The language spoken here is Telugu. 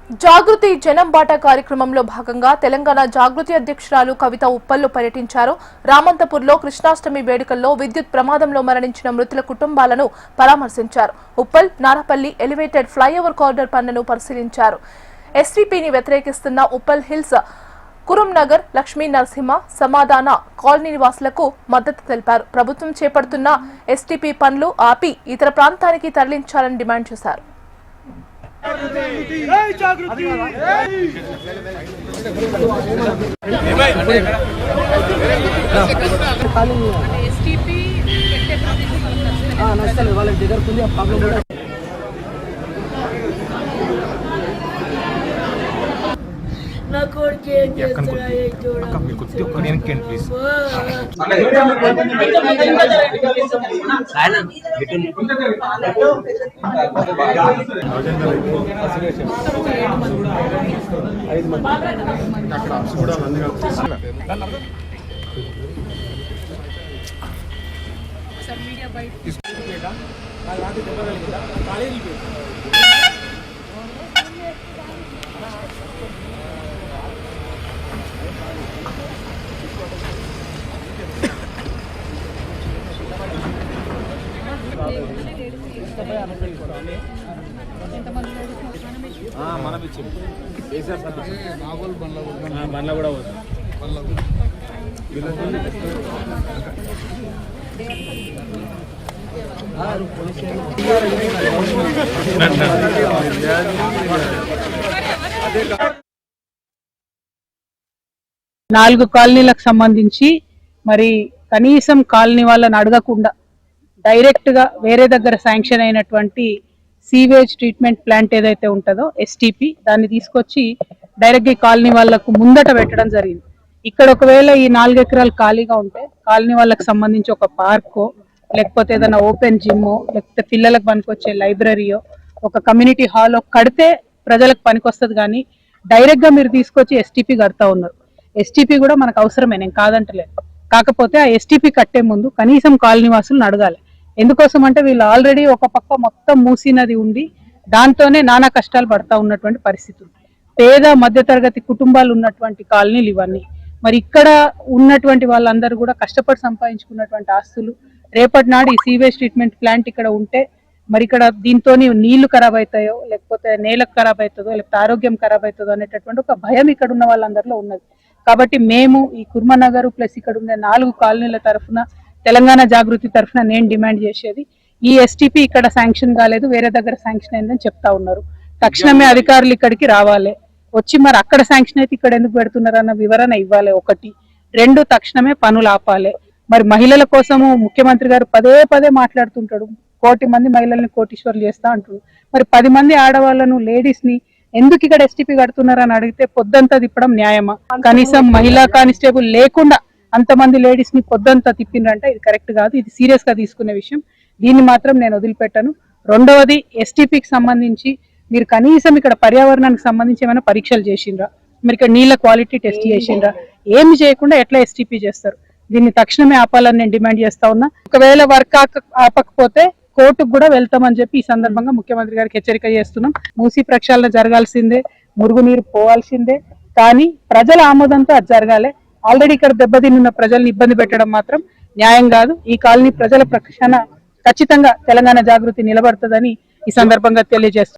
జాగృతి జనం బాట కార్యక్రమంలో భాగంగా తెలంగాణ జాగృతి అధ్యక్షురాలు కవిత ఉప్పల్లో పర్యటించారు. రామంతపూర్లో కృష్ణాష్టమి వేడుకల్లో విద్యుత్ ప్రమాదంలో మరణించిన మృతుల కుటుంబాలను పరామర్శించారు. Uppal Narapally elevated flyover corridor పనులను పరిశీలించారు. ఎస్టీపీని వ్యతిరేకిస్తున్న ఉప్పల్ హిల్స్ కురుంనగర్ లక్ష్మీ నరసింహ సమాధాన కాలనీ నివాసులకు మద్దతు తెలిపారు. ప్రభుత్వం చేపడుతున్న ఎస్టీపీ పనులు ఆపి ఇతర ప్రాంతానికి తరలించాలని డిమాండ్ చేశారు. నా కొడుకు ఏం చేస్తాడు ప్లీజ్ మన బండ్ల కూడా నాలుగు కాలనీలకు సంబంధించి మరి కనీసం కాలనీ వాళ్ళని అడగకుండా డైరెక్ట్ గా వేరే దగ్గర శాంక్షన్ అయినటువంటి సీవేజ్ ట్రీట్మెంట్ ప్లాంట్ ఏదైతే ఉంటుందో ఎస్టీపీ దాన్ని తీసుకొచ్చి డైరెక్ట్ గా కాలనీ వాళ్ళకు ముందట పెట్టడం జరిగింది. ఇక్కడ ఒకవేళ ఈ 4 ఎకరాలు ఖాళీగా ఉంటే కాలనీ వాళ్ళకి సంబంధించి ఒక పార్కో లేకపోతే ఏదైనా ఓపెన్ జిమ్మో లేకపోతే పిల్లలకు పనికొచ్చే లైబ్రరీయో ఒక కమ్యూనిటీ హాల్ కడితే ప్రజలకు పనికొస్తుంది. కానీ డైరెక్ట్ గా మీరు తీసుకొచ్చి ఎస్టీపీ కడతా ఉన్నారు. ఎస్టీపీ కూడా మనకు అవసరమే, నేను కాదంటలేదు. కాకపోతే ఆ ఎస్టీపీ కట్టే ముందు కనీసం కాలనీ వాసులను అడగాలి. ఎందుకోసం అంటే వీళ్ళు ఆల్రెడీ ఒక పక్క మొత్తం మూసినది ఉండి దాంతోనే నానా కష్టాలు పడతా ఉన్నటువంటి పరిస్థితులు. పేద మధ్యతరగతి కుటుంబాలు ఉన్నటువంటి కాలనీలు ఇవన్నీ. మరి ఇక్కడ ఉన్నటువంటి వాళ్ళందరూ కూడా కష్టపడి సంపాదించుకున్నటువంటి ఆస్తులు రేపటి నాడు ఈ సీవేజ్ ట్రీట్మెంట్ ప్లాంట్ ఇక్కడ ఉంటే మరి ఇక్కడ దీంతో నీళ్లు ఖరాబ్ అవుతాయో లేకపోతే నేలకు ఖరాబ్ అవుతుందో లేకపోతే ఆరోగ్యం ఖరాబ్ అవుతుందో అనేటటువంటి ఒక భయం ఇక్కడ ఉన్న వాళ్ళందరిలో ఉన్నది. కాబట్టి మేము ఈ కుర్మనగర్ ప్లస్ ఇక్కడ ఉండే 4 కాలనీల తరఫున తెలంగాణ జాగృతి తరఫున నేను డిమాండ్ చేసేది ఈ ఎస్టీపీ ఇక్కడ శాంక్షన్ కాలేదు, వేరే దగ్గర శాంక్షన్ అయిందని చెప్తా ఉన్నారు. తక్షణమే అధికారులు ఇక్కడికి రావాలి, వచ్చి మరి అక్కడ శాంక్షన్ అయితే ఇక్కడ ఎందుకు పెడుతున్నారు అన్న వివరణ ఇవ్వాలి. 1, 2 తక్షణమే పనులు ఆపాలి. మరి మహిళల కోసము ముఖ్యమంత్రి గారు పదే పదే మాట్లాడుతుంటాడు, 1 కోటి మంది మహిళల్ని కోటీశ్వర్లు చేస్తా అంటున్నారు. మరి 10 మంది ఆడవాళ్లను లేడీస్ ని ఎందుకు ఇక్కడ ఎస్టీపీ కడుతున్నారని అడిగితే పొద్దంతా తిప్పడం న్యాయమా? కనీసం మహిళా కానిస్టేబుల్ లేకుండా అంతమంది లేడీస్ ని పొద్దంతా తిప్పిండ్రంటే ఇది కరెక్ట్ కాదు. ఇది సీరియస్ గా తీసుకునే విషయం. దీన్ని మాత్రం నేను వదిలిపెట్టాను. రెండవది, ఎస్టీపీకి సంబంధించి మీరు కనీసం ఇక్కడ పర్యావరణానికి సంబంధించి ఏమైనా పరీక్షలు చేసిండ్రా? మీరు ఇక్కడ నీళ్ళ క్వాలిటీ టెస్ట్ చేసిండ్రా? ఏమి చేయకుండా ఎట్లా ఎస్టీపీ చేస్తారు? దీన్ని తక్షణమే ఆపాలని నేను డిమాండ్ చేస్తా ఉన్నా. ఒకవేళ వర్క్ ఆపకపోతే కోర్టుకు కూడా వెళ్తామని చెప్పి ఈ సందర్భంగా ముఖ్యమంత్రి గారికి హెచ్చరిక చేస్తున్నాం. మూసీ ప్రక్షాళన జరగాల్సిందే, మురుగునీరు పోవాల్సిందే, కానీ ప్రజల ఆమోదంతో అది జరగాలి. ఆల్రెడీ ఇక్కడ దెబ్బతిన్న ప్రజల్ని ఇబ్బంది పెట్టడం మాత్రం న్యాయం కాదు. ఈ కాలనీ ప్రజల పక్షాన ఖచ్చితంగా తెలంగాణ జాగృతి నిలబడుతుందని ఈ సందర్భంగా తెలియజేస్తున్నాం.